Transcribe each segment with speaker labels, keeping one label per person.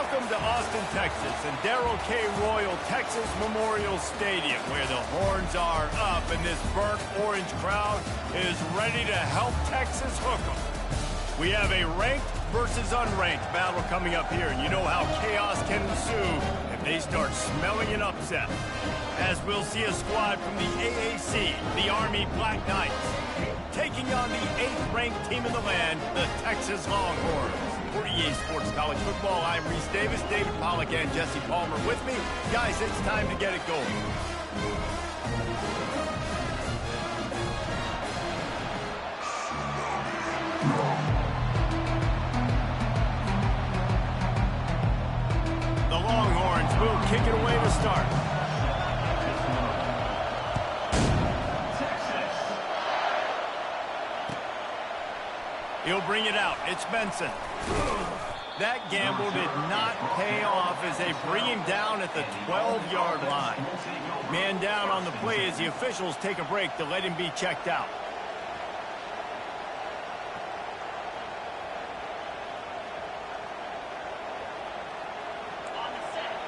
Speaker 1: Welcome to Austin, Texas, and Darrell K. Royal Texas Memorial Stadium, where the horns are up and this burnt orange crowd is ready to help Texas hook 'em. We have a ranked versus unranked battle coming up here, and you know how chaos can ensue if they start smelling an upset. As we'll see a squad from the AAC, the Army Black Knights, taking on the 8th-ranked team in the land, the Texas Longhorns. For EA Sports College Football, I'm Reese Davis, David Pollack, and Jesse Palmer with me. Guys, it's time to get it going. The Longhorns will kick it away to start. He'll bring it out. It's Benson. That gamble did not pay off as they bring him down at the 12-yard line. Man down on the play as the officials take a break to let him be checked out.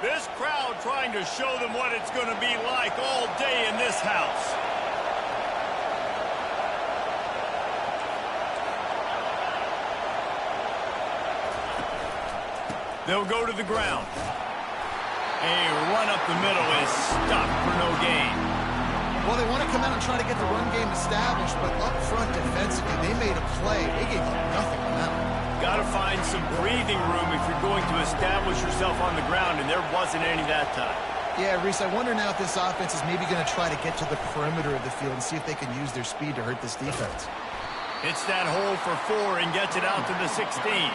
Speaker 1: This crowd trying to show them what it's going to be like all day in this house. They'll go to the ground. A run up the middle is stopped for no gain.
Speaker 2: Well, they want to come out and try to get the run game established, but up front defensively, they made a play. They gave up nothing on that one.
Speaker 1: Got to find some breathing room if you're going to establish yourself on the ground, and there wasn't any that time.
Speaker 2: Yeah, Reese, I wonder now if this offense is maybe going to try to get to the perimeter of the field and see if they can use their speed to hurt this defense.
Speaker 1: Hits that hole for 4 and gets it out to the 16.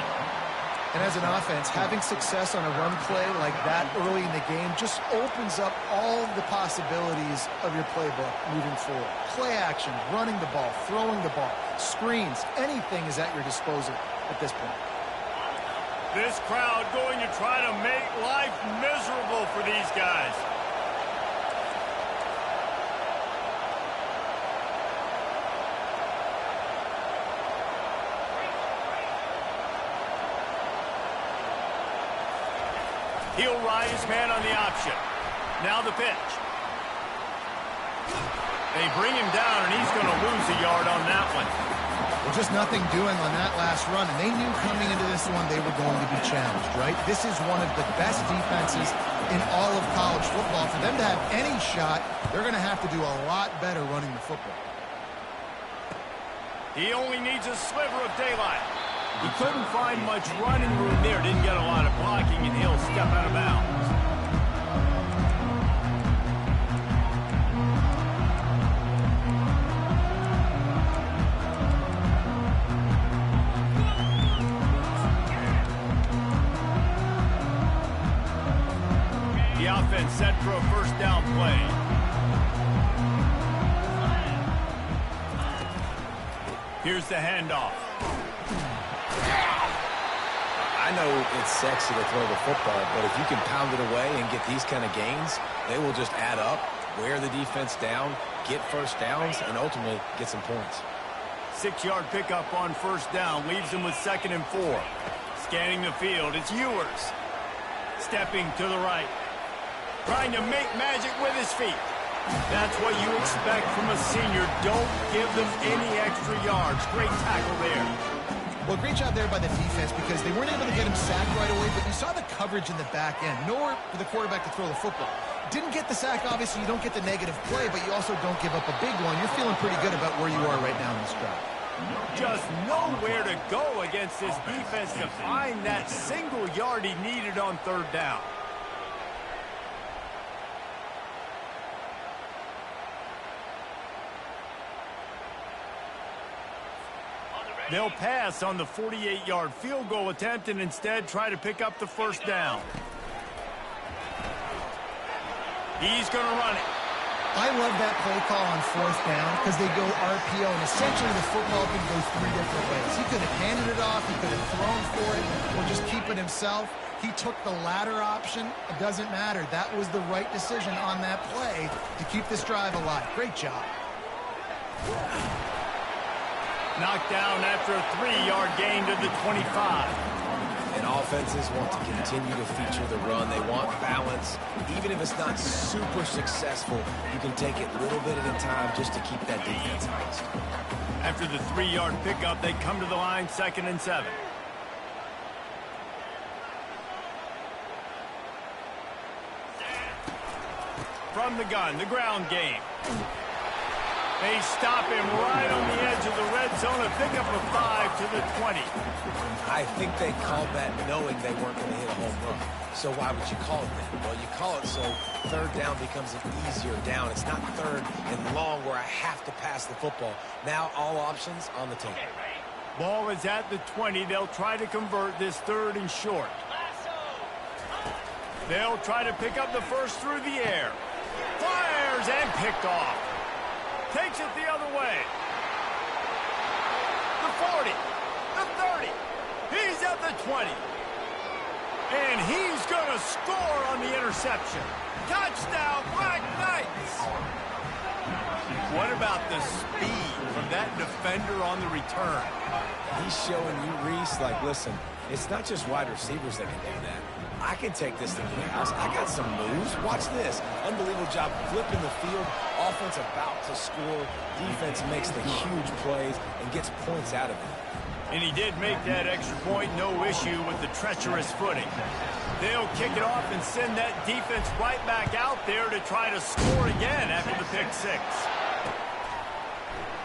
Speaker 2: And as an offense, having success on a run play like that early in the game just opens up all the possibilities of your playbook moving forward. Play action, running the ball, throwing the ball, screens, anything is at your disposal at this point.
Speaker 1: This crowd going to try to make life miserable for these guys. He'll ride his man on the option. Now the pitch. They bring him down, and he's going to lose a yard on that one.
Speaker 2: Well, just nothing doing on that last run, and they knew coming into this one they were going to be challenged, right? This is one of the best defenses in all of college football. For them to have any shot, they're going to have to do a lot better running the football.
Speaker 1: He only needs a sliver of daylight. He couldn't find much running room there. Didn't get a lot of blocking, and he'll step out of bounds. The offense set for a first down play. Here's the handoff.
Speaker 3: I know it's sexy to throw the football, but if you can pound it away and get these kind of gains, they will just add up, wear the defense down, get first downs, and ultimately get some points.
Speaker 1: 6-yard pickup on first down leaves him with 2nd and 4. Scanning the field, it's Ewers. Stepping to the right. Trying to make magic with his feet. That's what you expect from a senior. Don't give them any extra yards. Great tackle there.
Speaker 2: Well, great job there by the defense because they weren't able to get him sacked right away, but you saw the coverage in the back end. Nowhere for the quarterback to throw the football. Didn't get the sack, obviously. You don't get the negative play, but you also don't give up a big one. You're feeling pretty good about where you are right now in this drive.
Speaker 1: Just nowhere to go against this defense to find that single yard he needed on 3rd down. They'll pass on the 48-yard field goal attempt and instead try to pick up the first down. He's going to run it.
Speaker 2: I love that play call on 4th down because they go RPO, and essentially the football can go 3 different ways. He could have handed it off, he could have thrown for it, or just keep it himself. He took the latter option. It doesn't matter. That was the right decision on that play to keep this drive alive. Great job.
Speaker 1: Knocked down after a 3-yard gain to the 25.
Speaker 3: And offenses want to continue to feature the run. They want balance. Even if it's not super successful, you can take it a little bit at a time just to keep that defense honest.
Speaker 1: After the 3-yard pickup, they come to the line, 2nd and 7. From the gun, the ground game. They stop him right on the edge of the red zone, a pickup of 5 to the 20.
Speaker 3: I think they called that knowing they weren't going to hit a home run. So why would you call it that? Well, you call it so 3rd down becomes an easier down. It's not 3rd and long where I have to pass the football. Now all options on the table.
Speaker 1: Ball is at the 20. They'll try to convert this 3rd and short. They'll try to pick up the first through the air. Fires and picked off. Takes it the other way. The 40. The 30. He's at the 20. And he's going to score on the interception. Touchdown, Black Knights. What about the speed from that defender on the return?
Speaker 3: He's showing you, Reese, like, listen, it's not just wide receivers that can do that. I can take this thing to the house. I got some moves. Watch this. Unbelievable job flipping the field. Offense about to score. Defense makes the huge plays and gets points out of it.
Speaker 1: And he did make that extra point, no issue with the treacherous footing. They'll kick it off and send that defense right back out there to try to score again after the pick 6.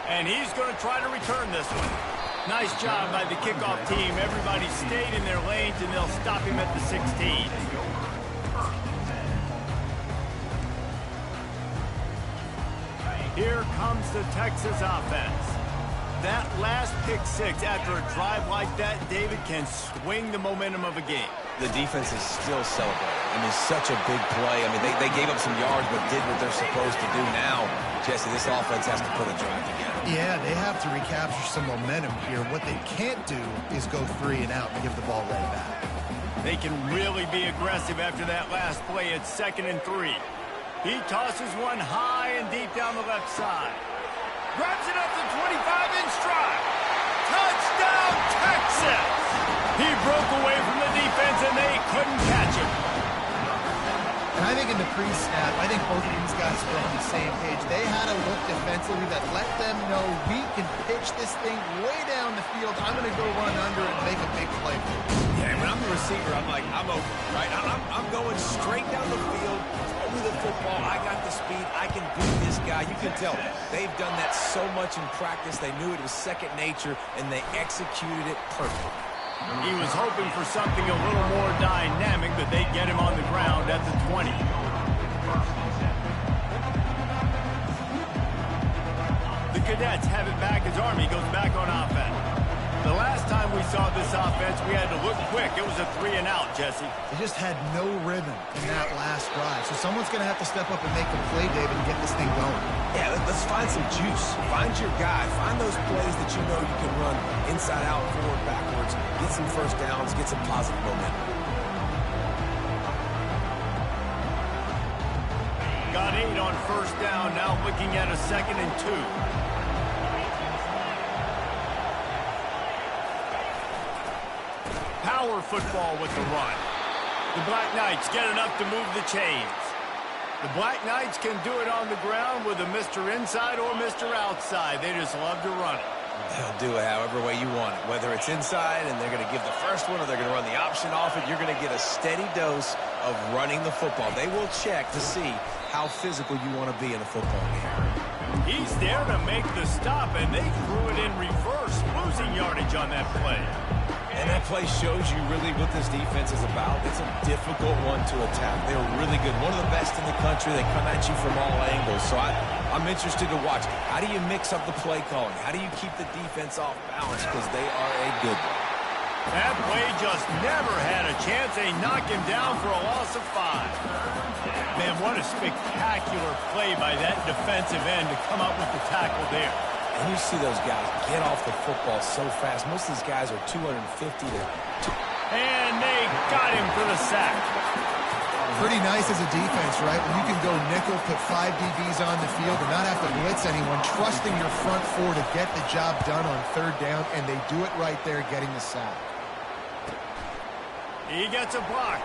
Speaker 1: And he's going to try to return this one. Nice job by the kickoff team. Everybody stayed in their lanes, and they'll stop him at the 16. Here comes the Texas offense. That last pick 6 after a drive like that, David, can swing the momentum of a game.
Speaker 3: The defense is still celebrating. I mean, such a big play. I mean, they gave up some yards but did what they're supposed to do. Now, Jesse, this offense has to put a drive together.
Speaker 2: Yeah, they have to recapture some momentum here. What they can't do is go 3 and out and give the ball right back.
Speaker 1: They can really be aggressive after that last play at 2nd and 3. He tosses one high and deep down the left side. Grabs it up to 25 in stride. Touchdown, Texas! He broke away from the defense, and they couldn't catch him.
Speaker 2: And I think in the pre-snap, I think both of these guys were on the same page. They had a look defensively that let them know we can pitch this thing way down the field. I'm going to go run under and make a big play.
Speaker 3: Yeah, when I'm the receiver, I'm like, I'm open, right? I'm going straight down the field. Throw me the football. I got the speed. I can beat this guy. You can tell they've done that so much in practice. They knew it was second nature, and they executed it perfectly.
Speaker 1: He was hoping for something a little more dynamic, but they get him on the ground at the 20. The Cadets have it back as Army goes back on offense. The last time we saw this offense, we had to look quick. It was a 3 and out, Jesse.
Speaker 2: They just had no rhythm in that last drive. So someone's going to have to step up and make a play, David, and get this thing going.
Speaker 3: Yeah, let's find some juice. Find your guy. Find those plays that you know you can run inside out, forward, backwards. Get some first downs. Get some positive momentum.
Speaker 1: Got 8 on first down. Now looking at a 2nd and 2. Power football with the run. The Black Knights get enough to move the chains. The Black Knights can do it on the ground with a Mr. Inside or Mr. Outside. They just love to run it.
Speaker 3: They'll do it however way you want it. Whether it's inside and they're going to give the first one or they're going to run the option off it, you're going to get a steady dose of running the football. They will check to see how physical you want to be in a football game.
Speaker 1: He's there to make the stop, and they threw it in reverse, losing yardage on that play.
Speaker 3: And that play shows you really what this defense is about. It's a difficult one to attack. They're really good. One of the best in the country. They come at you from all angles. So I'm interested to watch. How do you mix up the play calling? How do you keep the defense off balance? Because they are a good one.
Speaker 1: That play just never had a chance. They knock him down for a loss of 5. Man, what a spectacular play by that defensive end to come up with the tackle there.
Speaker 3: And you see those guys get off the football so fast. Most of these guys are 250 to...
Speaker 1: And they got him for the sack.
Speaker 2: Pretty nice as a defense, right? When you can go nickel, put 5 DBs on the field and not have to blitz anyone, trusting your front 4 to get the job done on 3rd down, and they do it right there, getting the sack.
Speaker 1: He gets a block.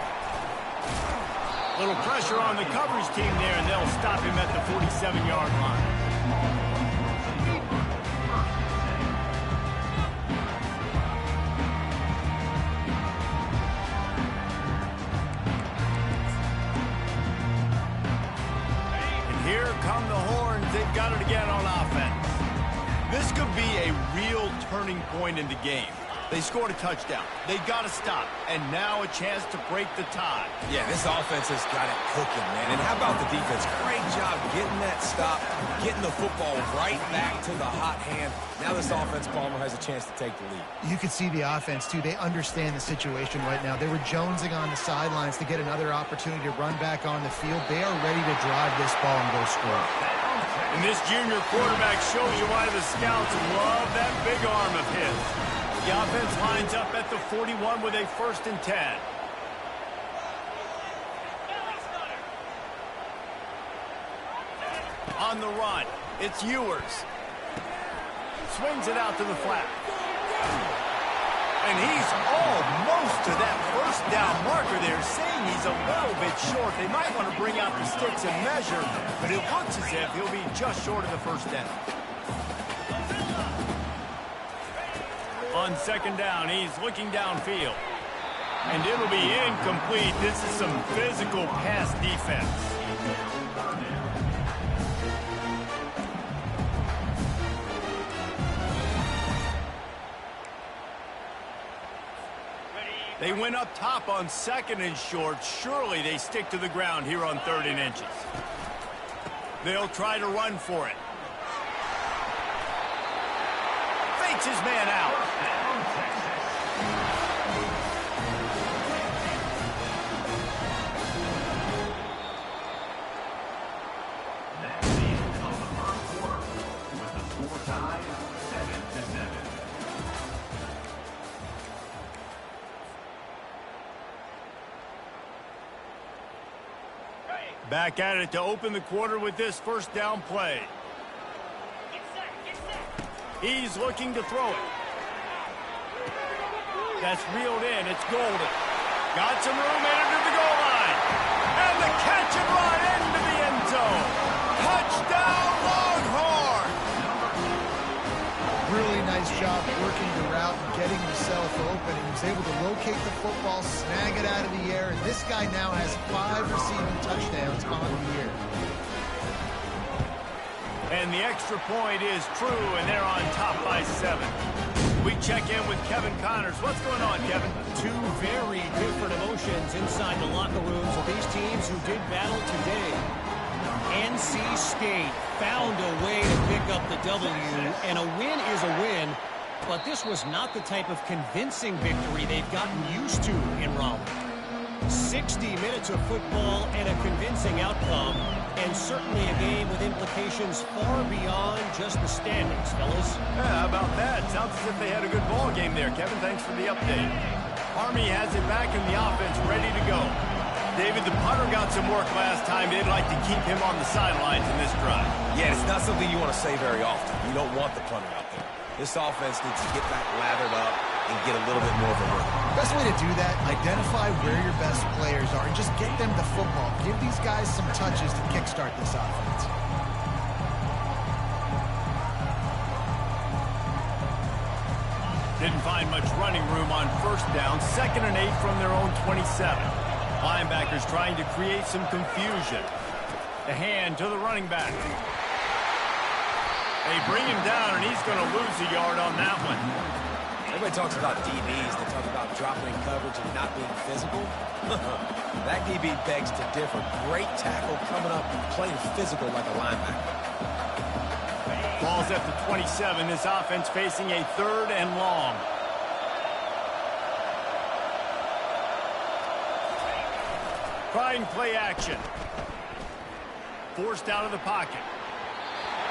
Speaker 1: Little pressure on the coverage team there, and they'll stop him at the 47-yard line. And here come the Horns. They've got it again on offense. This could be a real turning point in the game. They scored a touchdown. They got to stop. And now a chance to break the tie.
Speaker 3: Yeah, this offense has got it cooking, man. And how about the defense? Great job getting that stop, getting the football right back to the hot hand. Now this offense, Palmer, has a chance to take the lead.
Speaker 2: You can see the offense, too. They understand the situation right now. They were jonesing on the sidelines to get another opportunity to run back on the field. They are ready to drive this ball and go score.
Speaker 1: And this junior quarterback shows you why the scouts love that big arm of his. The offense lines up at the 41 with a 1st and 10. On the run, it's Ewers. Swings it out to the flat. And he's almost to that 1st down marker there, saying he's a little bit short. They might want to bring out the sticks and measure, but it looks as if he'll be just short of the 1st down. On 2nd down, he's looking downfield. And it'll be incomplete. This is some physical pass defense. They went up top on 2nd and short. Surely they stick to the ground here on 3rd and inches. They'll try to run for it. Fakes his man out. Back at it to open the quarter with this 1st down play. He's looking to throw it. That's reeled in. It's Golden. Got some room into the goal line. And the catch and run into the end zone. Touchdown, Longhorn!
Speaker 2: Really nice job working the route and getting himself open. He was able to locate the football, snag it out of the air, and this guy now has 5 receiving touchdowns on the year.
Speaker 1: And the extra point is true, and they're on top by 7. We check in with Kevin Connors. What's going on, Kevin?
Speaker 4: Two very different emotions inside the locker rooms of these teams who did battle today. NC State found a way to pick up the W, and a win is a win, but this was not the type of convincing victory they've gotten used to in Raleigh. 60 minutes of football and a convincing outcome, and certainly a game with implications far beyond just the standings, fellas.
Speaker 1: Yeah, how about that? Sounds as if they had a good ball game there, Kevin. Thanks for the update. Army has it back in the offense, ready to go. David, the punter got some work last time. They'd like to keep him on the sidelines in this drive.
Speaker 3: Yeah, it's not something you want to say very often. You don't want the punter out there. This offense needs to get back lathered up and get a little bit more of a rhythm.
Speaker 2: Best way to do that, identify where your best players are and just get them the football. Give these guys some touches to kickstart this offense.
Speaker 1: Didn't find much running room on 1st down. 2nd and 8 from their own 27. Linebackers trying to create some confusion. The hand to the running back. They bring him down, and he's going to lose a yard on that one.
Speaker 3: Everybody talks about DBs. They talk about dropping coverage and not being physical. That DB begs to differ. Great tackle coming up, playing physical like a linebacker.
Speaker 1: Ball's at the 27. This offense facing a 3rd and long. Trying play action. Forced out of the pocket.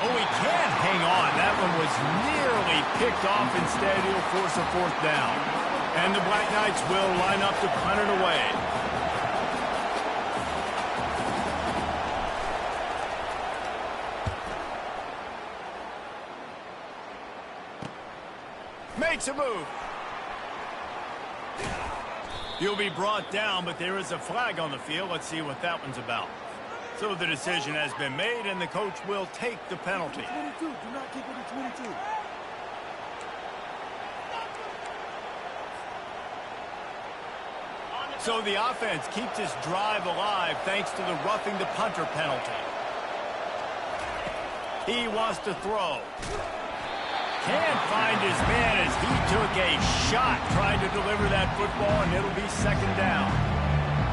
Speaker 1: Oh, he can't hang on. That one was nearly picked off. Instead, he'll force a 4th down. And the Black Knights will line up to punt it away. Makes a move. He'll be brought down, but there is a flag on the field. Let's see what that one's about. So the decision has been made, and the coach will take the penalty.
Speaker 5: 22. Do not kick it to 22.
Speaker 1: So the offense keeps its drive alive thanks to the roughing the punter penalty. He wants to throw. Can't find his man as he took a shot trying to deliver that football, and it'll be second down.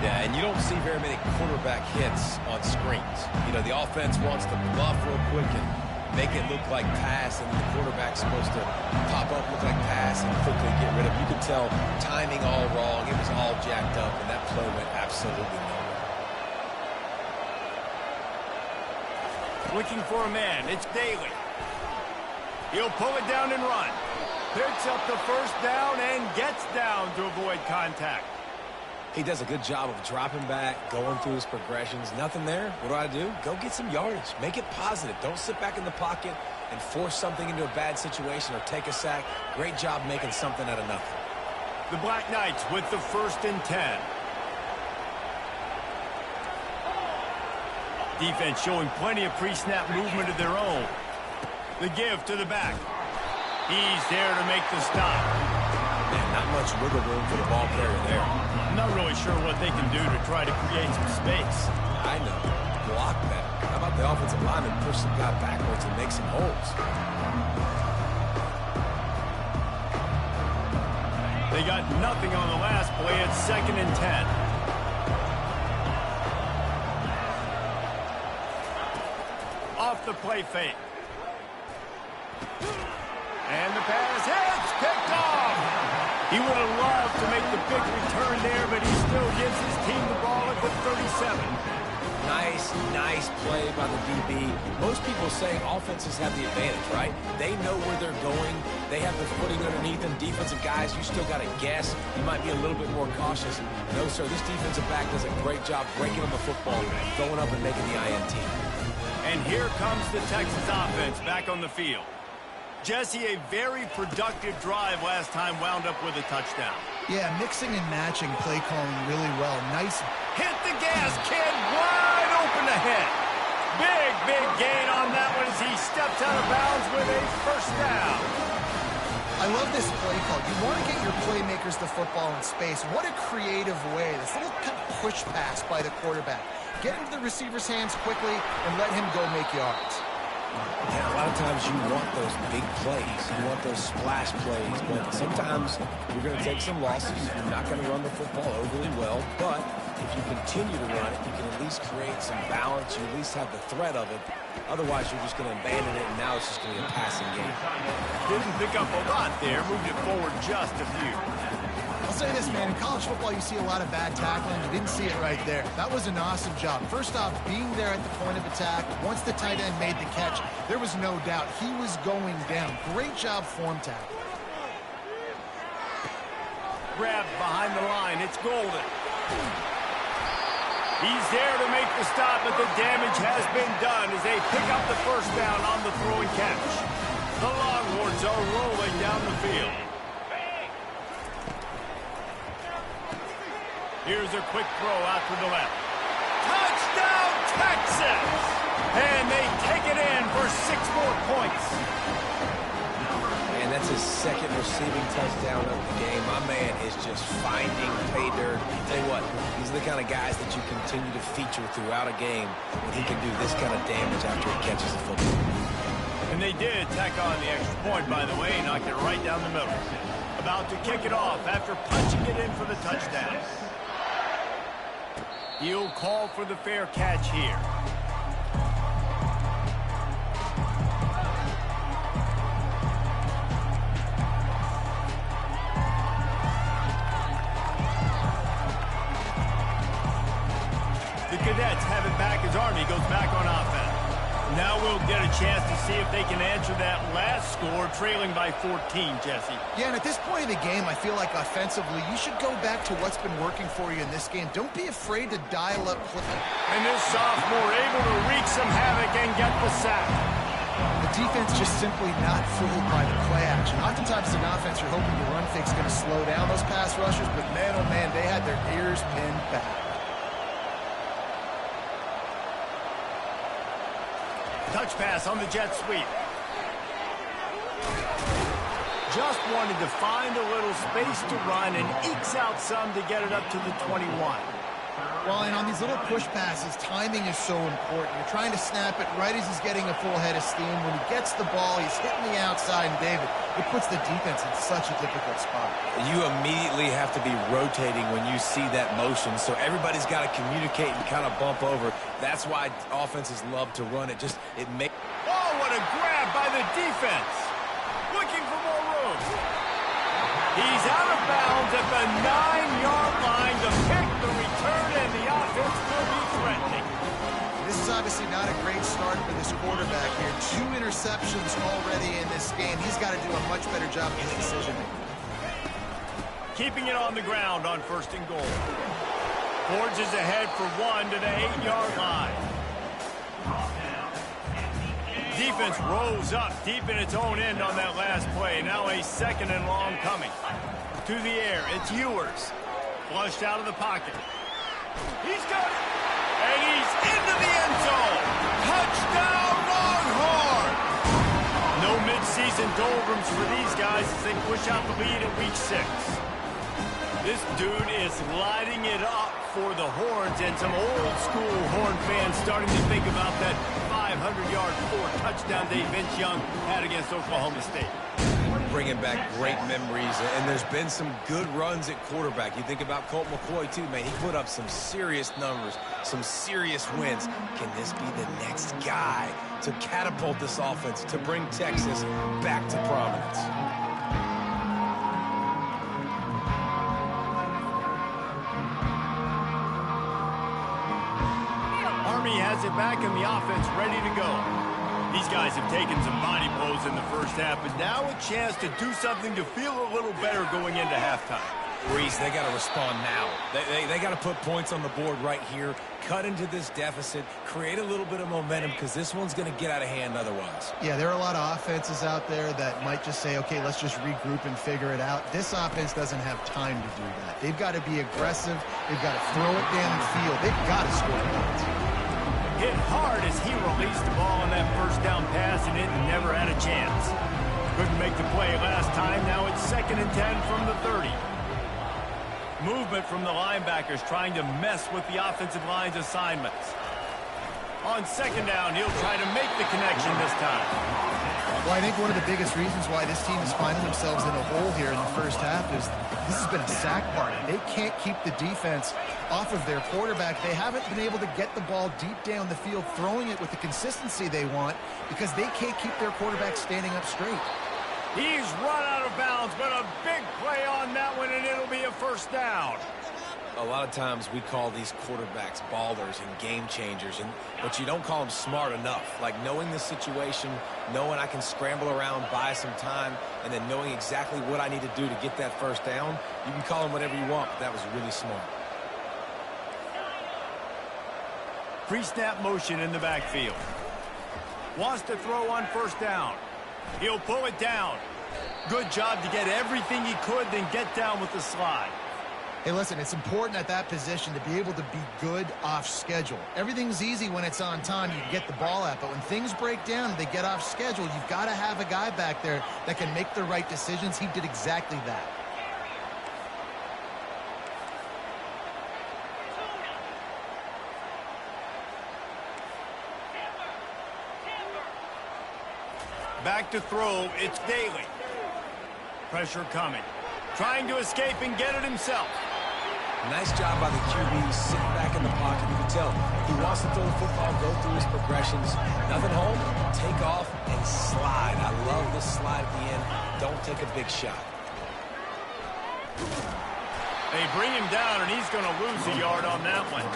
Speaker 3: Yeah, and you don't see very many quarterback hits on screens. You know, the offense wants to bluff real quick and make it look like pass, and the quarterback's supposed to pop up, look like pass, and quickly get rid of it. You could tell timing all wrong. It was all jacked up, and that play went absolutely nowhere.
Speaker 1: Looking for a man. It's Daly. He'll pull it down and run. Picks up the first down and gets down to avoid contact.
Speaker 3: He does a good job of dropping back, going through his progressions. Nothing there. What do? Go get some yardage. Make it positive. Don't sit back in the pocket and force something into a bad situation or take a sack. Great job making something out of nothing.
Speaker 1: The Black Knights with the 1st and 10. Defense showing plenty of pre-snap movement of their own. The give to the back. He's there to make the stop.
Speaker 3: Man, not much wiggle room for the ball carrier there.
Speaker 1: I'm not really sure what they can do to try to create some space.
Speaker 3: I know. Block better. How about the offensive lineman push the guy backwards and make some holes?
Speaker 1: They got nothing on the last play. It's 2nd and 10. Off the play fake. And the pass hits, picked off. He would have loved to make the big return there, but he still gives his team the ball at the 37.
Speaker 3: Nice play by the DB. Most people say offenses have the advantage, right? They know where they're going. They have the footing underneath them. Defensive guys, you still got to guess. You might be a little bit more cautious. No, sir, this defensive back does a great job breaking up the football, going up and making the INT.
Speaker 1: And here comes the Texas offense back on the field. Jesse, a very productive drive last time wound up with a touchdown.
Speaker 2: Yeah, mixing and matching play calling really well. Nice.
Speaker 1: Hit the gas, kid. Wide open ahead. Big gain on that one as he steps out of bounds with a first down.
Speaker 2: I love this play call. You want to get your playmakers the football in space. What a creative way. This little kind of push pass by the quarterback. Get into the receiver's hands quickly and let him go make yards.
Speaker 3: Yeah, a lot of times you want those big plays. You want those splash plays. But sometimes you're going to take some losses. You're not going to run the football overly well. But if you continue to run it, you can at least create some balance. You at least have the threat of it. Otherwise, you're just going to abandon it, and now it's just going to be a passing game.
Speaker 1: Didn't pick up a lot there. Moved it forward just a few.
Speaker 2: I'll say this, man. In college football, you see a lot of bad tackling. You didn't see it right there. That was an awesome job. First off, being there at the point of attack. Once the tight end made the catch, there was no doubt he was going down. Great job form tackle.
Speaker 1: Grabbed behind the line. It's Golden. He's there to make the stop, but the damage has been done as they pick up the first down on the throw and catch. The Longhorns are rolling down the field. Here's a quick throw out to the left. Touchdown, Texas! And they take it in for 6 more points.
Speaker 3: And that's his second receiving touchdown of the game. My man is just finding pay dirt. Tell you what, these are the kind of guys that you continue to feature throughout a game when he can do this kind of damage after he catches the football.
Speaker 1: And they did tack on the extra point, by the way, knocked it right down the middle. About to kick it off after punching it in for the touchdown. He'll call for the fair catch here. The Cadets have it back as Army goes back on offense. Now we'll get a chance to see if they can answer that last score, trailing by 14, Jesse.
Speaker 2: Yeah, and at this point in the game, I feel like offensively, you should go back to what's been working for you in this game. Don't be afraid to dial up quickly.
Speaker 1: And this sophomore able to wreak some havoc and get the sack.
Speaker 2: The defense just simply not fooled by the play action. Oftentimes, as an offense, you're hoping the run fake's going to slow down those pass rushers, but man, oh man, they had their ears pinned back.
Speaker 1: Touch pass on the jet sweep. Just wanted to find a little space to run and ekes out some to get it up to the 21.
Speaker 2: Well, and on these little push passes, timing is so important. You're trying to snap it right as he's getting a full head of steam. When he gets the ball, he's hitting the outside, and David, it puts the defense in such a difficult spot.
Speaker 3: You immediately have to be rotating when you see that motion, so everybody's got to communicate and kind of bump over. That's why offenses love to run it. It makes...
Speaker 1: Oh, what a grab by the defense. Looking for more room. He's out of bounds at the 9-yard line to pick the return, and the offense will be threatening.
Speaker 2: This is obviously not a great start for this quarterback here. 2 interceptions already in this game. He's got to do a much better job of his decision-making.
Speaker 1: Keeping it on the ground on 1st and goal. Forges ahead for 1 to the 8-yard line. Defense rose up deep in its own end on that last play. Now a 2nd and long coming. To the air, it's Ewers. Flushed out of the pocket. He's got it. And he's into the end zone. Touchdown, Longhorn! No mid-season doldrums for these guys as they push out the lead in week 6. This dude is lighting it up for the Horns, and some old-school Horn fans starting to think about that 500-yard 4-touchdown day Vince Young had against Oklahoma State.
Speaker 3: Bringing back great memories, and there's been some good runs at quarterback. You think about Colt McCoy, too, man. He put up some serious numbers, some serious wins. Can this be the next guy to catapult this offense, to bring Texas back to prominence?
Speaker 1: Army has it back and the offense ready to go. These guys have taken some body blows in the first half, but now a chance to do something to feel a little better going into halftime.
Speaker 3: Reese, they got to respond now. They got to put points on the board right here, cut into this deficit, create a little bit of momentum, because this one's going to get out of hand otherwise.
Speaker 2: Yeah, there are a lot of offenses out there that might just say, okay, let's just regroup and figure it out. This offense doesn't have time to do that. They've got to be aggressive. They've got to throw it down the field. They've got to score points.
Speaker 1: Hit hard as he released the ball on that first down pass, and it never had a chance. Couldn't make the play last time. Now it's 2nd and 10 from the 30. Movement from the linebackers trying to mess with the offensive line's assignments. On 2nd down, he'll try to make the connection this time.
Speaker 2: Well, I think one of the biggest reasons why this team is finding themselves in a hole here in the first half is this has been a sack party. They can't keep the defense off of their quarterback. They haven't been able to get the ball deep down the field, throwing it with the consistency they want, because they can't keep their quarterback standing up straight.
Speaker 1: He's run out of bounds, but a big play on that one, and it'll be a 1st down.
Speaker 3: A lot of times we call these quarterbacks ballers and game changers, but you don't call them smart enough. Like knowing the situation, knowing I can scramble around, buy some time, and then knowing exactly what I need to do to get that 1st down. You can call them whatever you want, but that was really smart.
Speaker 1: Pre-snap motion in the backfield. Wants to throw on 1st down. He'll pull it down. Good job to get everything he could, then get down with the slide.
Speaker 2: Hey, listen, it's important at that position to be able to be good off schedule. Everything's easy when it's on time. You can get the ball out, but when things break down and they get off schedule, you've got to have a guy back there that can make the right decisions. He did exactly that.
Speaker 1: Back to throw, it's Daly. Pressure coming. Trying to escape and get it himself.
Speaker 3: Nice job by the QB, sitting back in the pocket. You can tell he wants to throw the football, go through his progressions. Nothing home, take off, and slide. I love this slide at the end. Don't take a big shot.
Speaker 1: They bring him down, and he's going to lose a yard on that one.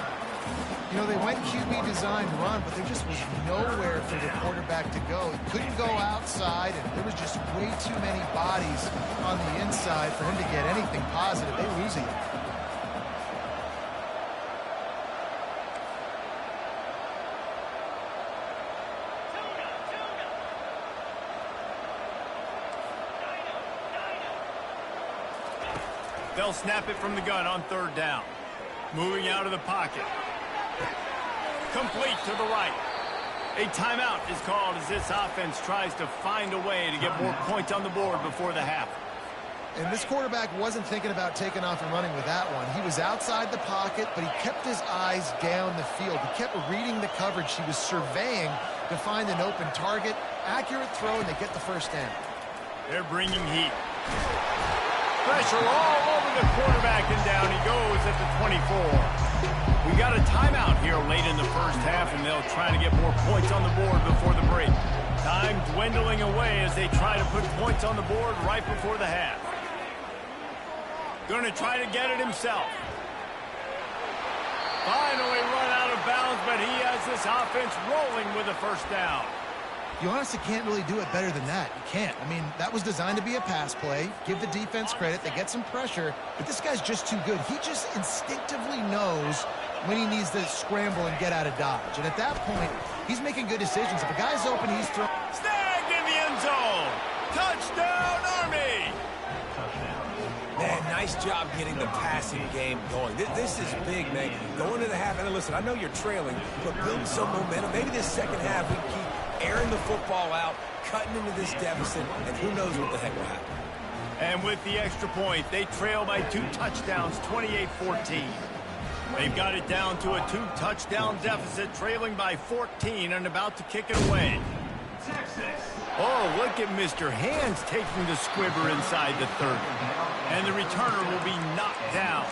Speaker 2: You know, they went QB design run, but there just was nowhere for the quarterback to go. He couldn't go outside, and there was just way too many bodies on the inside for him to get anything positive. They lose it.
Speaker 1: They'll snap it from the gun on 3rd down. Moving out of the pocket. Complete to the right. A timeout is called as this offense tries to find a way to get more points on the board before the half.
Speaker 2: And this quarterback wasn't thinking about taking off and running with that one. He was outside the pocket, but he kept his eyes down the field. He kept reading the coverage. He was surveying to find an open target. Accurate throw, and they get the 1st down.
Speaker 1: They're bringing heat. Pressure all over the quarterback, and down he goes at the 24. We got a timeout here late in the 1st half, and they'll try to get more points on the board before the break. Time dwindling away as they try to put points on the board right before the half. Going to try to get it himself. Finally run out of bounds, but he has this offense rolling with a 1st down.
Speaker 2: You honestly can't really do it better than that. You can't. I mean, that was designed to be a pass play. Give the defense credit. They get some pressure, but this guy's just too good. He just instinctively knows when he needs to scramble and get out of dodge. And at that point, he's making good decisions. If a guy's open, he's throwing.
Speaker 1: Snagged in the end zone. Touchdown, Army.
Speaker 3: Man, nice job getting the passing game going. This is big, man. Going to the half, and listen, I know you're trailing, but build some momentum. Maybe this 2nd half we keep airing the football out, cutting into this deficit, and who knows what the heck will happen.
Speaker 1: And with the extra point, they trail by 2 touchdowns, 28-14. They've got it down to a 2-touchdown deficit, trailing by 14 and about to kick it away. Oh, look at Mr. Hands taking the squibber inside the 30. And the returner will be knocked down.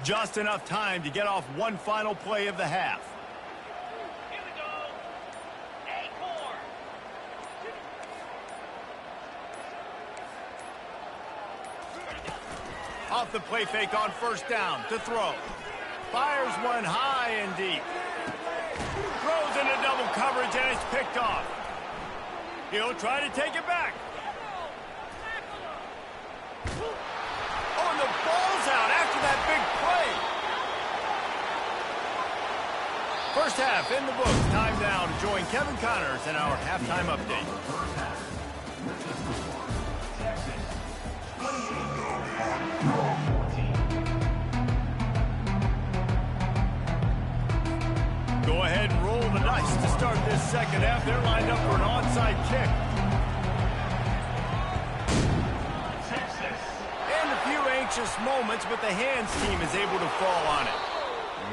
Speaker 1: Just enough time to get off one final play of the half.
Speaker 6: Here we go. Acorn.
Speaker 1: Off the play fake on 1st down to throw. Fires one high and deep. Throws into double coverage and it's picked off. He'll try to take it back. Oh, and the ball's out after that big play. 1st half in the books. Time now to join Kevin Connors in our halftime update. Go ahead and roll the dice to start this 2nd half. They're lined up for an onside kick. And a few anxious moments, but the Hands team is able to fall on it.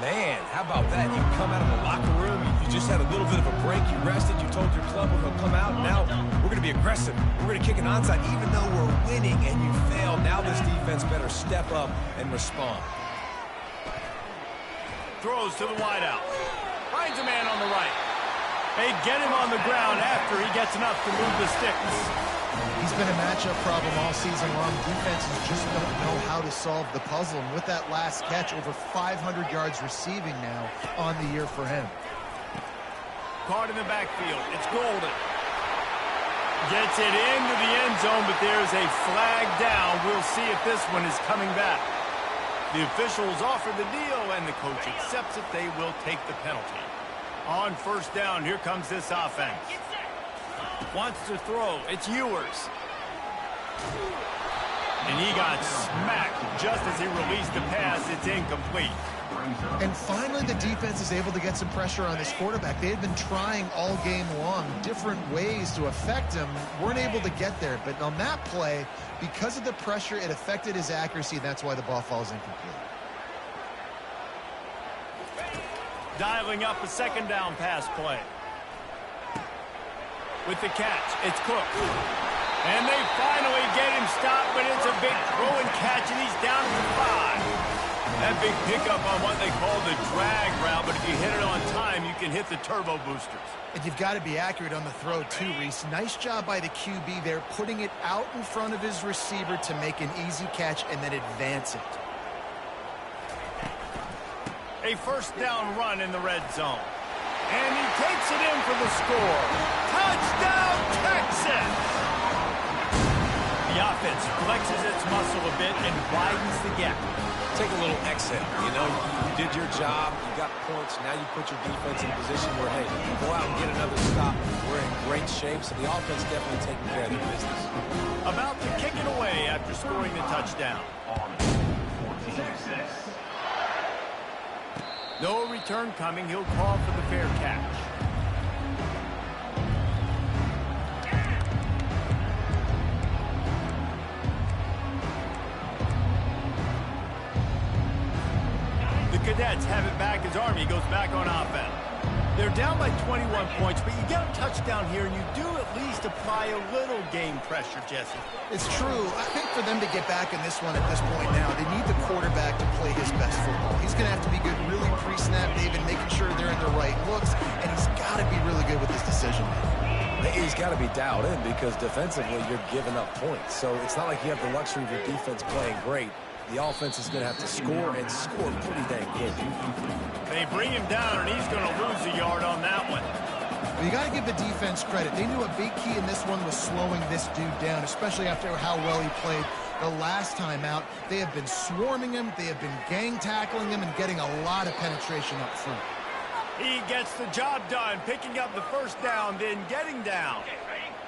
Speaker 3: Man, how about that? You come out of the locker room, you just had a little bit of a break, you rested, you told your club we're going to come out, now we're going to be aggressive. We're going to kick an onside even though we're winning, and you failed. Now this defense better step up and respond.
Speaker 1: Throws to the wideout. Finds a man on the right. They get him on the ground after he gets enough to move the sticks.
Speaker 2: He's been a matchup problem all season long. Defenses just don't know how to solve the puzzle. And with that last catch, over 500 yards receiving now on the year for him.
Speaker 1: Caught in the backfield. It's Golden. Gets it into the end zone, but there's a flag down. We'll see if this one is coming back. The officials offer the deal, and the coach accepts it. They will take the penalty. On 1st down, here comes this offense. Wants to throw. It's Ewers. And he got smacked just as he released the pass. It's incomplete.
Speaker 2: And finally, the defense is able to get some pressure on this quarterback. They had been trying all game long different ways to affect him. Weren't able to get there. But on that play, because of the pressure, it affected his accuracy. That's why the ball falls incomplete.
Speaker 1: Dialing up a 2nd down pass play. With the catch, it's Cook. And they finally get him stopped, but it's a big throw and catch, and he's down to the 5. That big pickup on what they call the drag route, but if you hit it on time, you can hit the turbo boosters.
Speaker 2: And you've got to be accurate on the throw, too, Reese. Nice job by the QB there, putting it out in front of his receiver to make an easy catch and then advance it.
Speaker 1: A 1st down run in the red zone. And he takes it in for the score. Touchdown, Texas! The offense flexes its muscle a bit and widens the gap.
Speaker 3: Take a little exhale. You know, you did your job. You got points. Now you put your defense in a position where, hey, go out and get another stop. We're in great shape, so the offense definitely taking care of their business.
Speaker 1: About to kick it away after scoring the touchdown. No return coming. He'll call for the fair catch. The Cadets have it back as Army goes back on offense. They're down by 21 points, but you get a touchdown here, and you do at least apply a little game pressure, Jesse.
Speaker 2: It's true. I think for them to get back in this one at this point now, they need the quarterback to play his best football. He's going to have to be good really pre-snap, David, making sure they're in the right looks, and he's got to be really good with his decision making.
Speaker 3: He's got to be dialed in because defensively you're giving up points. So it's not like you have the luxury of your defense playing great. The offense is going to have to score and score pretty dang quick.
Speaker 1: They bring him down, and he's going to lose a yard on that one.
Speaker 2: Well, you got to give the defense credit. They knew a big key in this one was slowing this dude down, especially after how well he played the last time out. They have been swarming him. They have been gang tackling him and getting a lot of penetration up front.
Speaker 1: He gets the job done, picking up the first down, then getting down.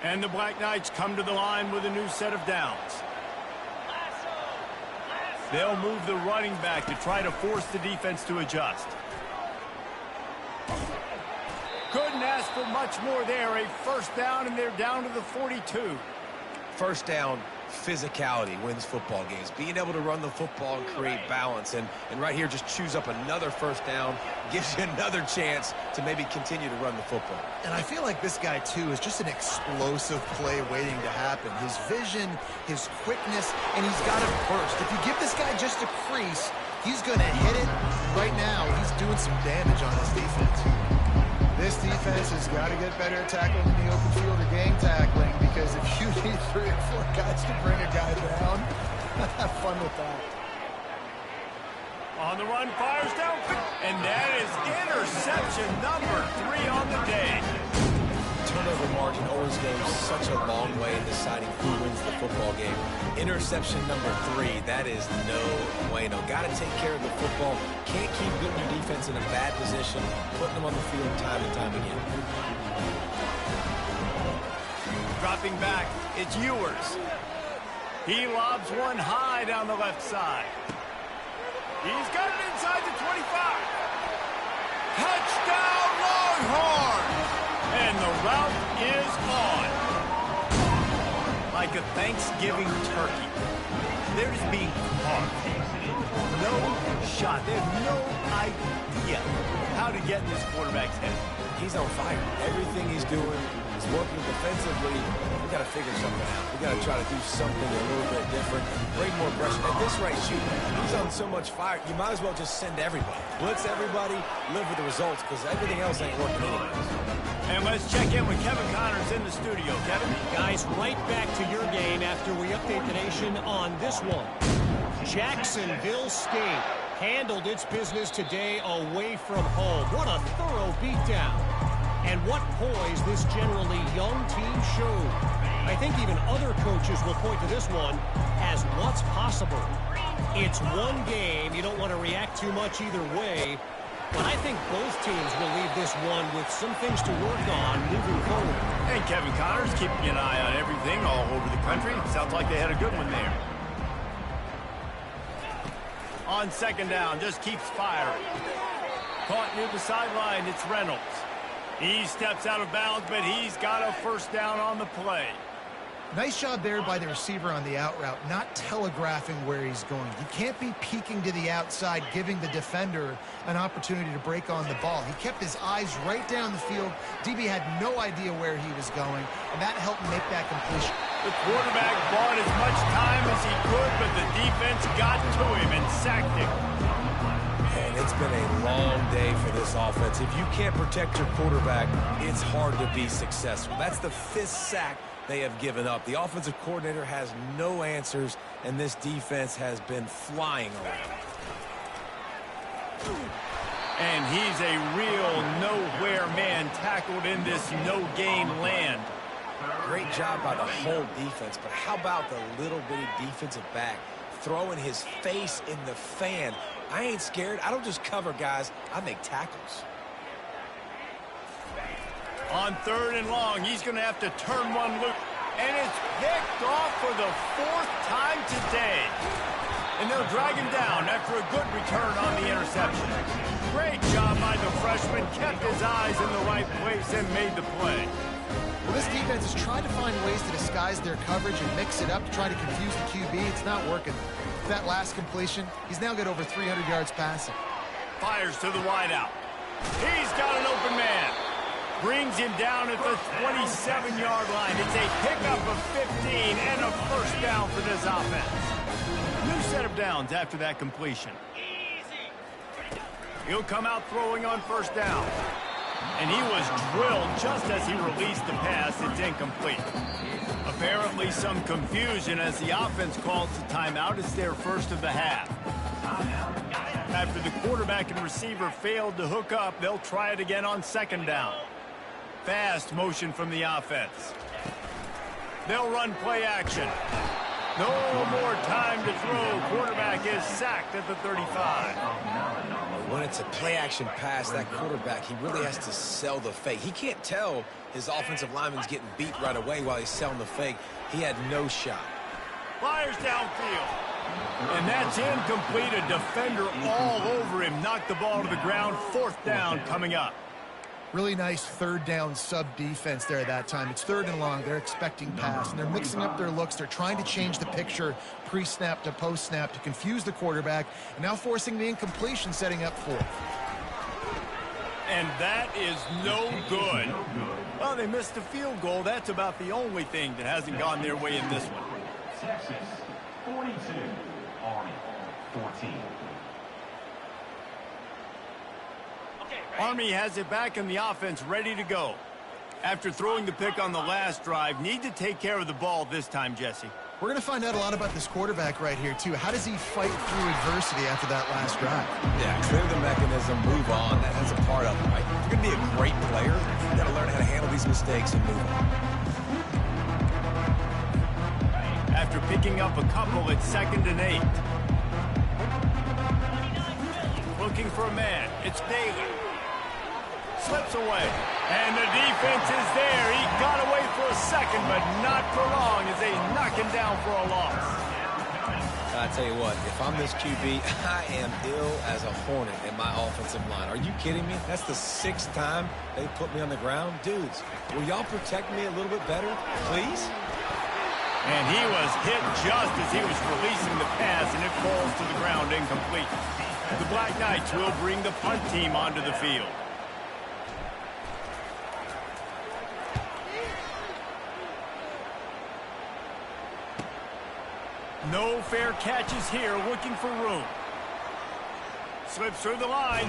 Speaker 1: And the Black Knights come to the line with a new set of downs. They'll move the running back to try to force the defense to adjust. Couldn't ask for much more there. A first down, and they're down to the 42.
Speaker 3: First down, physicality wins football games. Being able to run the football and create balance. And right here, just choose up another first down. Gives you another chance to maybe continue to run the football.
Speaker 2: And I feel like this guy, too, is just an explosive play waiting to happen. His vision, his quickness, and he's got a burst. If you give this guy just a crease, he's going to hit it. Right now, he's doing some damage on this defense. This defense has got to get better at tackling in the open field or gang tackling, because if you need 3 or 4 guys to bring a guy down, have fun with that.
Speaker 1: On the run, fires down, and that is interception number 3 on the day.
Speaker 3: Turnover margin always goes such a long way in deciding who wins the football game. Interception number 3, that is no bueno. Got to take care of the football. Can't keep putting your defense in a bad position, putting them on the field time and time again.
Speaker 1: Dropping back, it's Ewers. He lobs one high down the left side. He's got it inside the 25. Touchdown, Longhorns! And the route is on. Like a Thanksgiving turkey. They're just being carved. No shot. They have no idea how to get in this quarterback's head.
Speaker 3: He's on fire. Everything he's doing is working defensively. We got to figure something out. We got to try to do something a little bit different. Bring more pressure. At this rate, shoot, he's on so much fire. You might as well just send everybody. Blitz everybody, live with the results, because everything else ain't working anyways.
Speaker 1: And let's check in with Kevin Connors in the studio. Kevin?
Speaker 4: Guys, right back to your game after we update the nation on this one. Jacksonville State handled its business today away from home. What a thorough beatdown. And what poise this generally young team showed. I think even other coaches will point to this one as what's possible. It's one game. You don't want to react too much either way. But I think both teams will leave this one with some things to work on moving forward.
Speaker 1: And Kevin Connors keeping an eye on everything all over the country. Sounds like they had a good one there. On second down, just keeps firing. Caught near the sideline, it's Reynolds. He steps out of bounds, but he's got a first down on the play.
Speaker 2: Nice job there by the receiver on the out route, not telegraphing where he's going. You can't be peeking to the outside, giving the defender an opportunity to break on the ball. He kept his eyes right down the field. DB had no idea where he was going, and that helped make that completion.
Speaker 1: The quarterback bought as much time as he could, but the defense got to him and sacked him.
Speaker 3: And it's been a long day for this offense. If you can't protect your quarterback, it's hard to be successful. That's the 5th sack they have given up. The offensive coordinator has no answers, and this defense has been flying around.
Speaker 1: And he's a real nowhere man tackled in this no-gain land.
Speaker 3: Great job by the whole defense, but how about the little bitty defensive back throwing his face in the fan? I ain't scared. I don't just cover guys. I make tackles.
Speaker 1: On 3rd and long, he's going to have to turn one loose. And it's picked off for the 4th time today. And they'll drag him down after a good return on the interception. Great job by the freshman. Kept his eyes in the right place and made the play.
Speaker 2: Well, this defense has tried to find ways to disguise their coverage and mix it up to try to confuse the QB. It's not working. That last completion, he's now got over 300 yards passing.
Speaker 1: Fires to the wideout. He's got an open man. Brings him down at the 27-yard line. It's a pickup of 15 and a first down for this offense. New set of downs after that completion. He'll come out throwing on 1st down. And he was drilled just as he released the pass. It's incomplete. Apparently some confusion as the offense calls the timeout. It's their first of the half. After the quarterback and receiver failed to hook up, they'll try it again on 2nd down. Fast motion from the offense. They'll run play action. No more time to throw. Quarterback is sacked at the 35.
Speaker 3: When it's a play-action pass, that quarterback, he really has to sell the fake. He can't tell his offensive lineman's getting beat right away while he's selling the fake. He had no shot.
Speaker 1: Fires downfield. And that's incomplete. A defender all over him. Knocked the ball to the ground. 4th down coming up.
Speaker 2: Really nice 3rd down sub-defense there that time. It's 3rd and long. They're expecting pass, and they're mixing up their looks. They're trying to change the picture pre-snap to post-snap to confuse the quarterback, and now forcing the incompletion, setting up 4th.
Speaker 1: And that is no good. Well, they missed the field goal. That's about the only thing that hasn't gone their way in this one.
Speaker 7: Texas 42, Army 14.
Speaker 1: Army has it back in the offense ready to go. After throwing the pick on the last drive, need to take care of the ball this time, Jesse.
Speaker 2: We're going to find out a lot about this quarterback right here, too. How does he fight through adversity after that last drive?
Speaker 3: Yeah, clear the mechanism, move on. That's a part of it, right? If you're going to be a great player, you've got to learn how to handle these mistakes and move on.
Speaker 1: After picking up a couple, it's 2nd and 8. Looking for a man. It's Baylor. Slips away. And the defense is there. He got away for a second, but not for long as they knock him down for a loss.
Speaker 3: I tell you what, if I'm this QB, I am ill as a hornet in my offensive line. Are you kidding me? That's the 6th time they put me on the ground. Dudes, will y'all protect me a little bit better, please?
Speaker 1: And he was hit just as he was releasing the pass, and it falls to the ground incomplete. The Black Knights will bring the punt team onto the field. No fair catches here, looking for room. Slips through the line.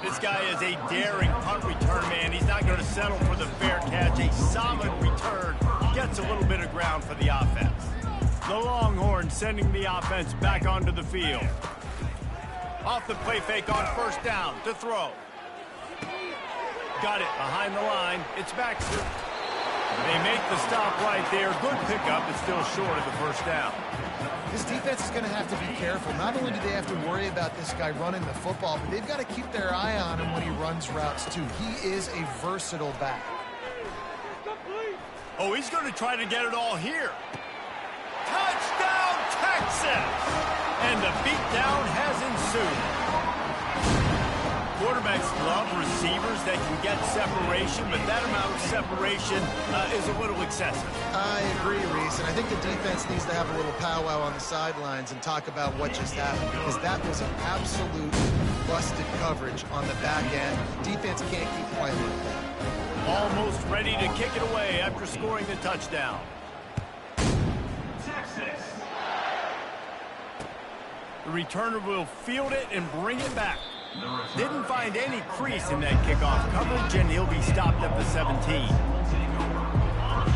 Speaker 1: This guy is a daring punt return man. He's not going to settle for the fair catch. A solid return. Gets a little bit of ground for the offense. The Longhorns sending the offense back onto the field. Off the play fake on 1st down to throw. Got it behind the line. It's Baxter. They make the stop right there. Good pickup. It's still short of the 1st down.
Speaker 2: This defense is going to have to be careful. Not only do they have to worry about this guy running the football, but they've got to keep their eye on him when he runs routes, too. He is a versatile back.
Speaker 1: Oh, he's going to try to get it all here. Touchdown, Texas! And the beatdown has ensued. Quarterbacks love receivers that can get separation, but that amount of separation is a little excessive.
Speaker 2: I agree, Reese, and I think the defense needs to have a little powwow on the sidelines and talk about what just happened, because that was an absolute busted coverage on the back end. Defense can't keep playing like that.
Speaker 1: Almost ready to kick it away after scoring the touchdown.
Speaker 7: Texas.
Speaker 1: The returner will field it and bring it back. Didn't find any crease in that kickoff coverage, and he'll be stopped at the 17.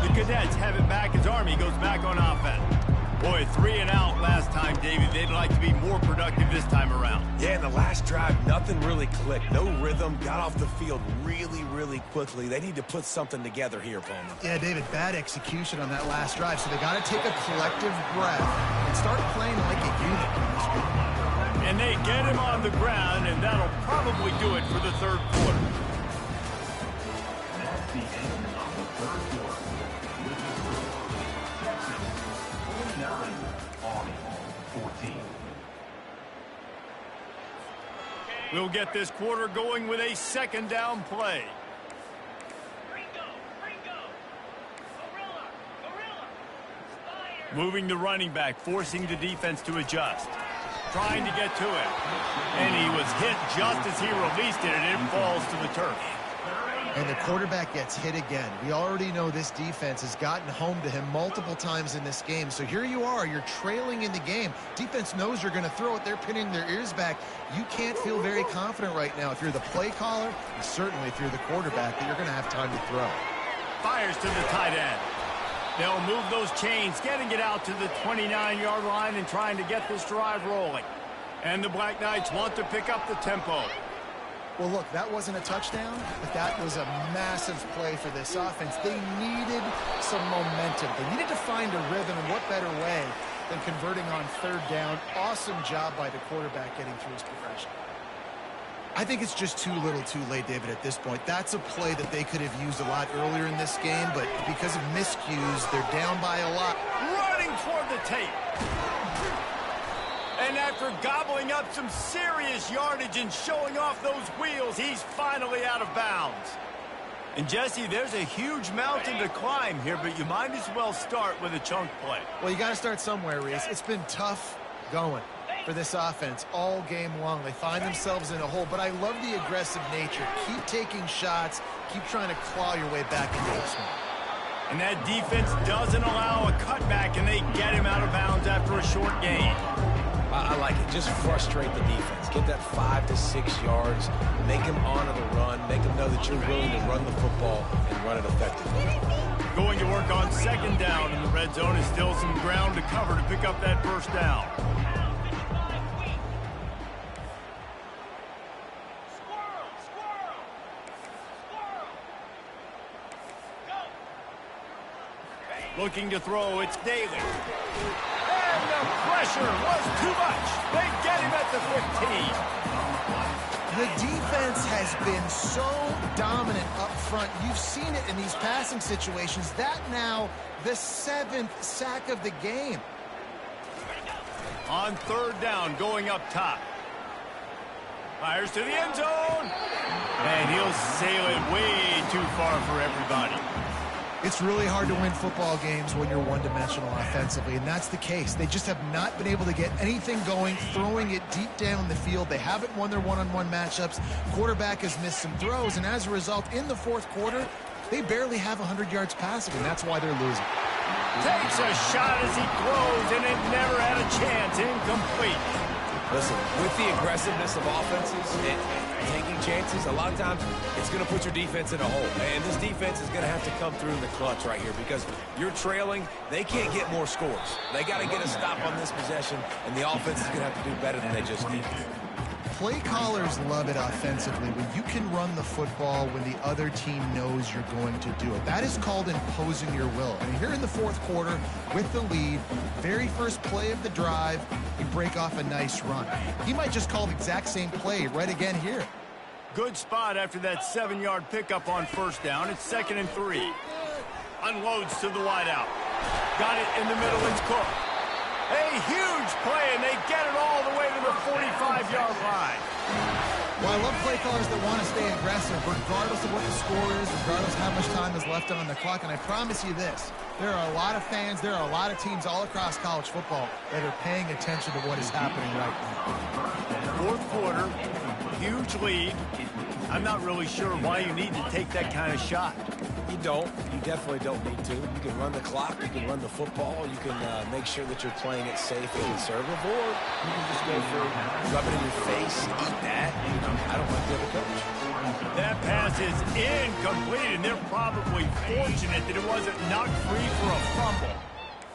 Speaker 1: The Cadets have it back as Army goes back on offense. Boy, 3 and out last time, David. They'd like to be more productive this time around.
Speaker 3: Yeah, in the last drive, nothing really clicked. No rhythm. Got off the field really, really quickly. They need to put something together here, Bowman.
Speaker 2: Yeah, David, bad execution on that last drive. So they got to take a collective breath and start playing like a unit.
Speaker 1: And they get him on the ground, and that'll probably do it for the third quarter.
Speaker 7: That's the end of the third quarter. With the score, Texas 49, Army 14.
Speaker 1: We'll get this quarter going with a second down play.
Speaker 6: Ringo, Gorilla, Spire.
Speaker 1: Moving the running back, forcing the defense to adjust. Trying to get to it. And he was hit just as he released it, and it falls to the turf.
Speaker 2: And the quarterback gets hit again. We already know this defense has gotten home to him multiple times in this game. So here you are, you're trailing in the game. Defense knows you're going to throw it. They're pinning their ears back. You can't feel very confident right now if you're the play caller, and certainly if you're the quarterback, that you're going to have time to throw.
Speaker 1: Fires to the tight end. They'll move those chains, getting it out to the 29-yard line and trying to get this drive rolling. And the Black Knights want to pick up the tempo.
Speaker 2: Well, look, that wasn't a touchdown, but that was a massive play for this offense. They needed some momentum. They needed to find a rhythm, and what better way than converting on third down. Awesome job by the quarterback getting through his progression. I think it's just too little too late, David, at this point. That's a play that they could have used a lot earlier in this game, but because of miscues, they're down by a lot.
Speaker 1: Running toward the tape. And after gobbling up some serious yardage and showing off those wheels, he's finally out of bounds. And, Jesse, there's a huge mountain to climb here, but you might as well start with a chunk play.
Speaker 2: Well, you got to start somewhere, Reese. It's been tough going for this offense all game long. They find themselves in a hole, but I love the aggressive nature. Keep taking shots. Keep trying to claw your way back into this one.
Speaker 1: And that defense doesn't allow a cutback, and they get him out of bounds after a short gain.
Speaker 3: I like it. Just frustrate the defense. Get that 5 to 6 yards. Make them honor the run. Make them know that you're willing to run the football and run it effectively.
Speaker 1: Going to work on second down, and the red zone is still some ground to cover to pick up that first down. Looking to throw, it's Daly. And the pressure was too much. They get him at the 15.
Speaker 2: The defense has been so dominant up front. You've seen it in these passing situations. That now the 7th sack of the game.
Speaker 1: On third down, going up top. Fires to the end zone. And he'll sail it way too far for everybody.
Speaker 2: It's really hard to win football games when you're one-dimensional offensively, and that's the case. They just have not been able to get anything going, throwing it deep down the field. They haven't won their one-on-one matchups. Quarterback has missed some throws, and as a result, in the fourth quarter, they barely have 100 yards passing, and that's why they're losing.
Speaker 1: Takes a shot as he throws, and it never had a chance. Incomplete.
Speaker 3: Listen, with the aggressiveness of offenses and taking chances, a lot of times it's going to put your defense in a hole. And this defense is going to have to come through in the clutch right here because you're trailing. They can't get more scores. They got to get a stop on this possession, and the offense is going to have to do better than they just did.
Speaker 2: Play callers love it offensively when you can run the football when the other team knows you're going to do it. That is called imposing your will. And here in the fourth quarter with the lead, very first play of the drive, you break off a nice run. He might just call the exact same play right again here.
Speaker 1: Good spot after that 7-yard pickup on first down. It's 2nd and 3. Unloads to the wideout. Got it in the middle. It's Cook. A huge play, and they get it all the way to the 45-yard line.
Speaker 2: Well, I love play callers that want to stay aggressive, regardless of what the score is, regardless of how much time is left on the clock. And I promise you this, there are a lot of fans, there are a lot of teams all across college football that are paying attention to what is happening right now.
Speaker 1: Fourth quarter, huge lead. I'm not really sure why you need to take that kind of shot.
Speaker 3: You don't. You definitely don't need to. You can run the clock. You can run the football. You can make sure that you're playing it safe and conservative, or you can just go for rub it in your face, eat that. I don't like the other coach.
Speaker 1: That pass is incomplete, and they're probably fortunate that it wasn't knocked free for a fumble.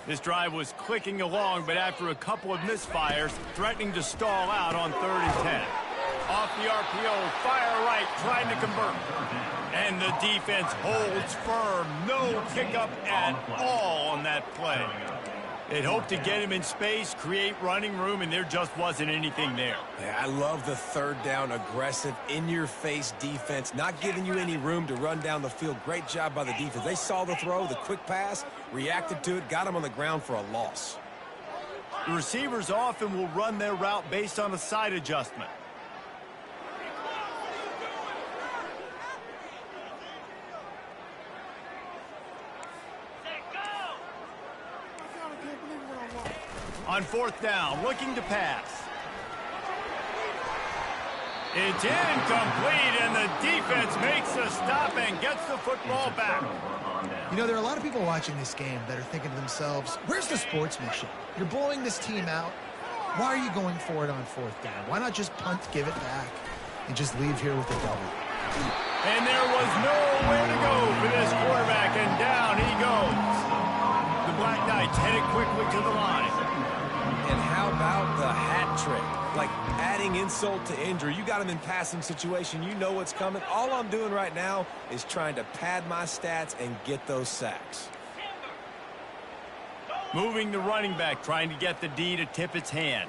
Speaker 1: This drive was clicking along, but after a couple of misfires, threatening to stall out on 3rd and 10. Off the RPO, fire right, trying to convert. And the defense holds firm. No pickup at all on that play. They'd hoped to get him in space, create running room, and there just wasn't anything there.
Speaker 3: Yeah, I love the 3rd down, aggressive, in-your-face defense, not giving you any room to run down the field. Great job by the defense. They saw the throw, the quick pass, reacted to it, got him on the ground for a loss.
Speaker 1: The receivers often will run their route based on a side adjustment. On 4th down, looking to pass. It's incomplete, and the defense makes a stop and gets the football back.
Speaker 2: You know, there are a lot of people watching this game that are thinking to themselves, where's the sportsmanship? You're blowing this team out. Why are you going for it on 4th down? Why not just punt, give it back, and just leave here with a double?
Speaker 1: And there was nowhere to go for this quarterback, and down he goes. The Black Knights headed quickly to the line.
Speaker 3: And how about the hat trick? Like adding insult to injury. You got him in passing situation. You know what's coming. All I'm doing right now is trying to pad my stats and get those sacks.
Speaker 1: Moving the running back, trying to get the D to tip its hand.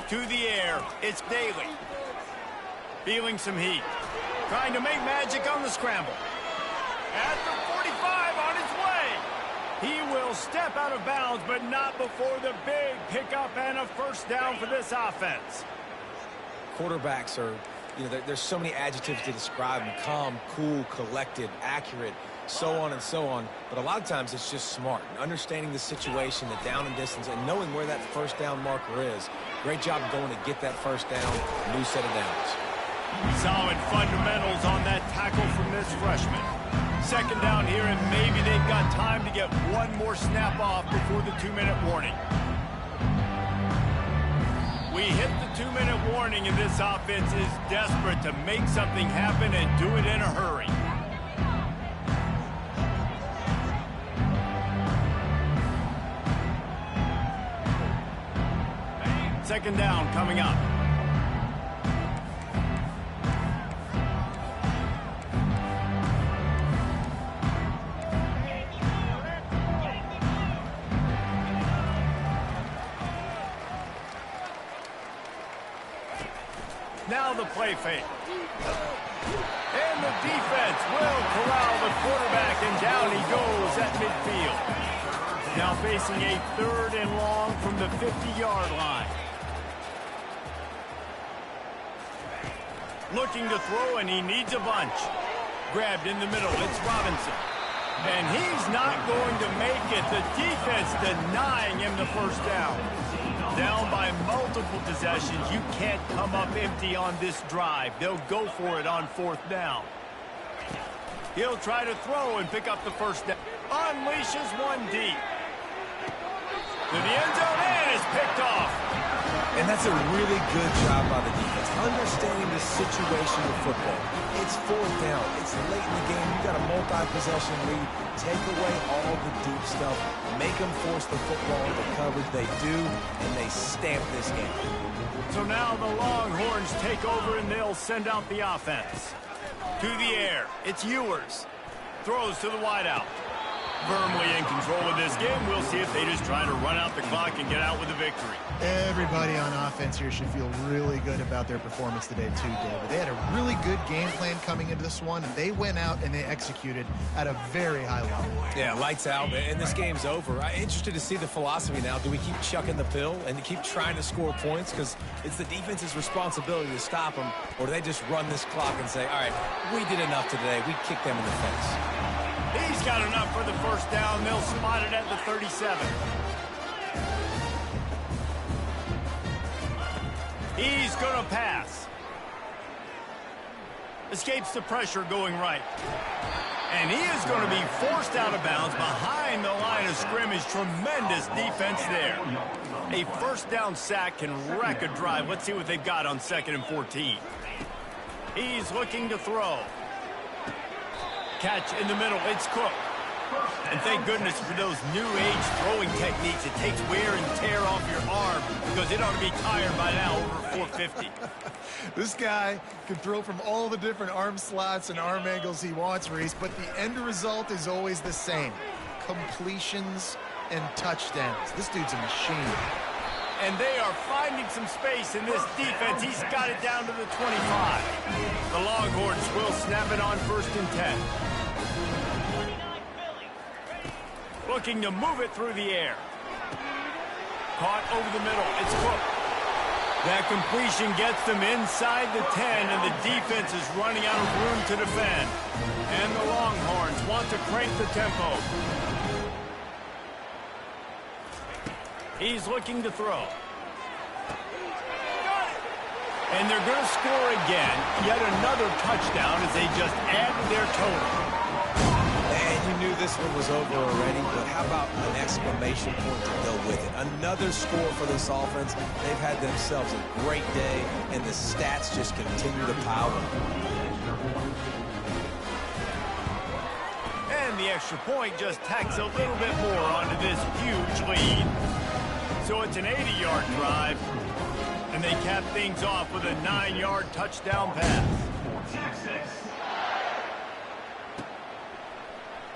Speaker 1: To the air, it's Daly. Feeling some heat. Trying to make magic on the scramble. At the 45 on his way. He will step out of bounds, but not before the big pickup and a 1st down for this offense.
Speaker 3: Quarterbacks are, you know, there's so many adjectives to describe them. Calm, cool, collected, accurate, so on and so on. But a lot of times it's just smart. Understanding the situation, the down and distance, and knowing where that 1st down marker is. Great job going to get that 1st down, new set of downs.
Speaker 1: Solid fundamentals on that tackle from this freshman. 2nd down here, and maybe they've got time to get one more snap off before the 2-minute warning. We hit the 2-minute warning, and this offense is desperate to make something happen and do it in a hurry. Second down coming up. Now the play fake. And the defense will corral the quarterback, and down he goes at midfield. Now facing a 3rd and long from the 50-yard line. Looking to throw, and he needs a bunch. Grabbed in the middle, it's Robinson. And he's not going to make it. The defense denying him the 1st down. Down by multiple possessions. You can't come up empty on this drive. They'll go for it on 4th down. He'll try to throw and pick up the 1st down. Unleashes one deep. To the end zone, and is picked off.
Speaker 3: And that's a really good job by the defense, understanding the situation of football. It's 4th down. It's late in the game. You've got a multi-possession lead. Take away all the deep stuff. Make them force the football into coverage. They do, and they stamp this game.
Speaker 1: So now the Longhorns take over, and they'll send out the offense. To the air, it's Ewers. Throws to the wideout. Firmly in control of this game. We'll see if they just try to run out the clock and get out with a victory.
Speaker 2: Everybody on offense here should feel really good about their performance today too, David. They had a really good game plan coming into this one, and they went out and they executed at a very high level.
Speaker 3: Yeah, lights out, and this game's over. I'm interested to see the philosophy now. Do we keep chucking the pill and keep trying to score points because it's the defense's responsibility to stop them, or do they just run this clock and say, all right, we did enough today. We kicked them in the face.
Speaker 1: He's got enough for the 1st down. They'll spot it at the 37. He's going to pass. Escapes the pressure going right. And he is going to be forced out of bounds behind the line of scrimmage. Tremendous defense there. A 1st down sack can wreck a drive. Let's see what they've got on 2nd and 14. He's looking to throw. Catch in the middle. It's Cook. And thank goodness for those new age throwing techniques. It takes wear and tear off your arm because it ought to be tired by now over 450.
Speaker 2: This guy can throw from all the different arm slots and arm angles he wants, Reese, but the end result is always the same. Completions and touchdowns. This dude's a machine.
Speaker 1: And they are finding some space in this defense. He's got it down to the 25. The Longhorns will snap it on 1st and 10. Looking to move it through the air. Caught over the middle. It's Cook. That completion gets them inside the 10, and the defense is running out of room to defend. And the Longhorns want to crank the tempo. He's looking to throw. And they're going to score again. Yet another touchdown as they just added their total.
Speaker 3: And you knew this one was over already, but how about an exclamation point to go with it? Another score for this offense. They've had themselves a great day, and the stats just continue to pile up.
Speaker 1: And the extra point just tacks a little bit more onto this huge lead. So it's an 80-yard drive, and they cap things off with a 9-yard touchdown pass.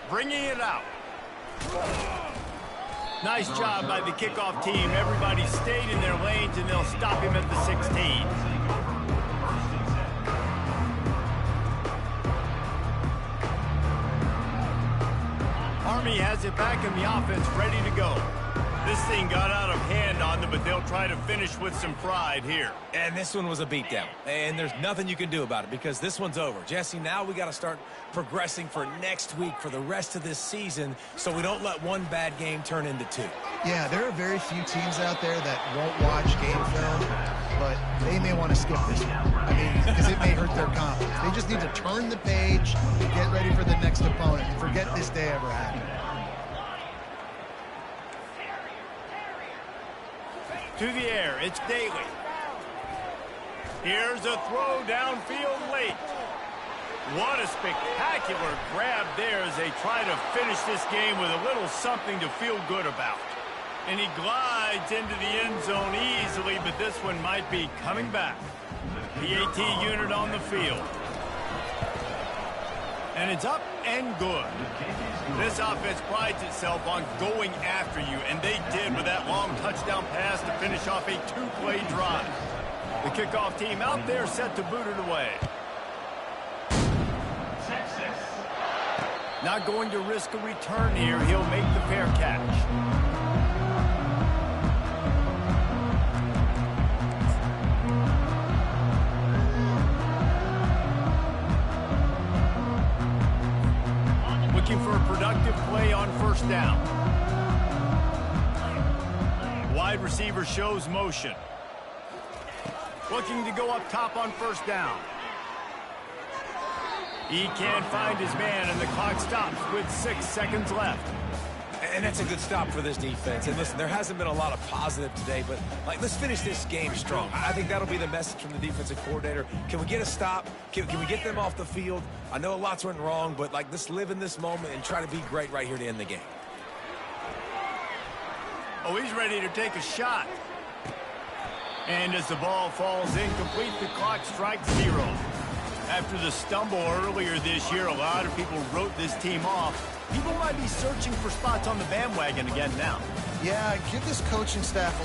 Speaker 1: Bringing it out. Nice job by the kickoff team. Everybody stayed in their lanes, and they'll stop him at the 16. Army has it back in the offense, ready to go. This thing got out of hand on them, but they'll try to finish with some pride here.
Speaker 3: And this one was a beatdown, and there's nothing you can do about it because this one's over. Jesse, now we got to start progressing for next week for the rest of this season so we don't let one bad game turn into 2.
Speaker 2: Yeah, there are very few teams out there that won't watch game film, but they may want to skip this one. I mean, because it may hurt their confidence. They just need to turn the page and get ready for the next opponent and forget this day ever happened.
Speaker 1: To the air, it's Daly. Here's a throw downfield late. What a spectacular grab there as they try to finish this game with a little something to feel good about. And he glides into the end zone easily, but this one might be coming back. PAT unit on the field. And it's up and good. This offense prides itself on going after you, and they did with that long touchdown pass to finish off a 2-play drive. The kickoff team out there set to boot it away. Not going to risk a return here. He'll make the fair catch. Looking for a productive play on 1st down. Wide receiver shows motion. Looking to go up top on 1st down. He can't find his man, and the clock stops with 6 seconds left.
Speaker 3: And that's a good stop for this defense. And listen, there hasn't been a lot of positive today, but let's finish this game strong. I think that'll be the message from the defensive coordinator. Can we get a stop? Can we get them off the field? I know lots went wrong, but let's live in this moment and try to be great right here to end the game.
Speaker 1: Oh, he's ready to take a shot. And as the ball falls incomplete, the clock strikes 0. After the stumble earlier this year, a lot of people wrote this team off. People might be searching for spots on the bandwagon again now.
Speaker 2: Yeah, give this coaching staff a